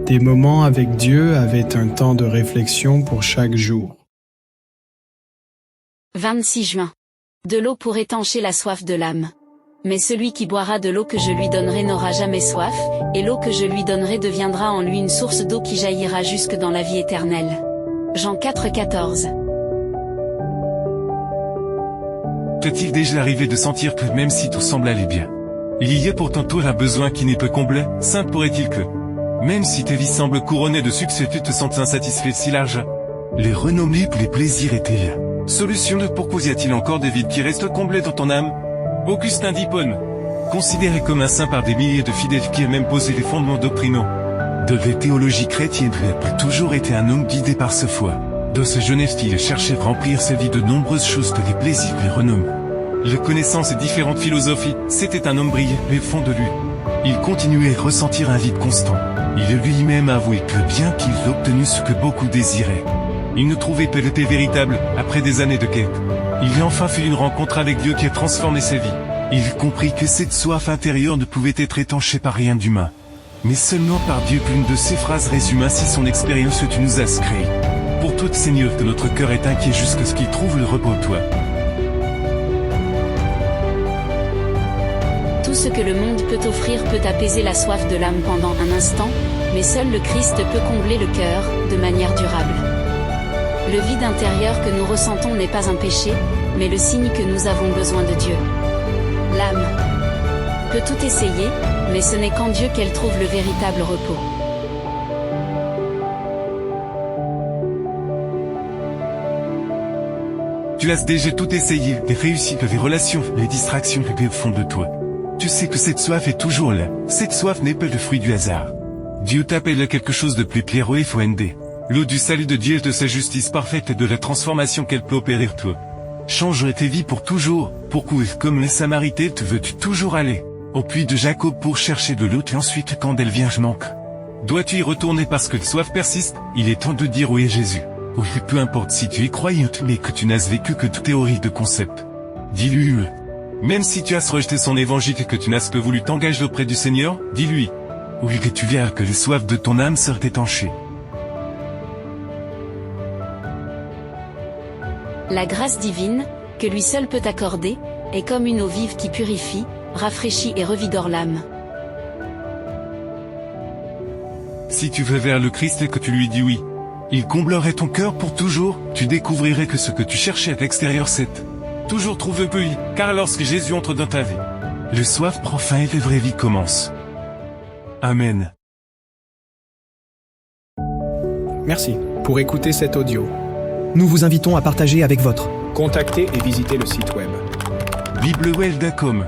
Des moments avec Dieu avaient un temps de réflexion pour chaque jour. 26 juin. De l'eau pour étancher la soif de l'âme. Mais celui qui boira de l'eau que je lui donnerai n'aura jamais soif, et l'eau que je lui donnerai deviendra en lui une source d'eau qui jaillira jusque dans la vie éternelle. Jean 4,14. T'est-il déjà arrivé de sentir que même si tout semble aller bien, il y a pourtant toujours un besoin qui n'est pas comblé? Simple pourrait-il que, même si ta vie semble couronnée de succès, tu te sens insatisfait si large? Les renommés pour les plaisirs étaient là. Solution de pourquoi y a-t-il encore des vides qui restent comblés dans ton âme? Augustin d'Hippone, considéré comme un saint par des milliers de fidèles qui a même posé les fondements doctrinaux de la théologie chrétienne, a toujours été un homme guidé par sa foi. Dans ce jeunesse, il cherchait à remplir sa vie de nombreuses choses, de les plaisirs, les renommés. La connaissance et différentes philosophies, c'était un homme brillant, mais au fond de lui, il continuait à ressentir un vide constant. Il a lui-même avoué que bien qu'il ait obtenu ce que beaucoup désiraient, il ne trouvait pas le paix véritable, après des années de quête. Il a enfin fait une rencontre avec Dieu qui a transformé sa vie. Il comprit que cette soif intérieure ne pouvait être étanchée par rien d'humain, mais seulement par Dieu. L'une de ces phrases résume ainsi son expérience que tu nous as créée. Pour toi, Seigneur, que notre cœur est inquiet jusqu'à ce qu'il trouve le repos en toi. Tout ce que le monde peut offrir peut apaiser la soif de l'âme pendant un instant, mais seul le Christ peut combler le cœur, de manière durable. Le vide intérieur que nous ressentons n'est pas un péché, mais le signe que nous avons besoin de Dieu. L'âme peut tout essayer, mais ce n'est qu'en Dieu qu'elle trouve le véritable repos. Tu as déjà tout essayé, les réussites, les relations, les distractions qui au fond de toi. Tu sais que cette soif est toujours là. Cette soif n'est pas le fruit du hasard. Dieu t'appelle à quelque chose de plus clair et fondé. L'eau du salut de Dieu, de sa justice parfaite et de la transformation qu'elle peut opérer en toi. Changerait tes vies pour toujours. Pourquoi, comme les Samaritains, te veux-tu toujours aller au puits de Jacob pour chercher de l'eau et ensuite quand elle vient je manque? Dois-tu y retourner parce que la soif persiste? Il est temps de dire oui à Jésus. Oui, peu importe si tu es croyante mais que tu n'as vécu que toute théorie de concept. Dis-lui. Même si tu as rejeté son évangile et que tu n'as pas voulu t'engager auprès du Seigneur, dis-lui. Oui, que tu verras que les soifs de ton âme sera étanchée. La grâce divine, que lui seul peut accorder, est comme une eau vive qui purifie, rafraîchit et revigore l'âme. Si tu vas vers le Christ et que tu lui dis oui, il comblerait ton cœur pour toujours, tu découvrirais que ce que tu cherchais à l'extérieur c'est toujours trouvé peu, car lorsque Jésus entre dans ta vie, le soif prend fin et la vraie vie commence. Amen. Merci pour écouter cet audio. Nous vous invitons à partager avec votre. Contactez et visitez le site web. Biblewell.com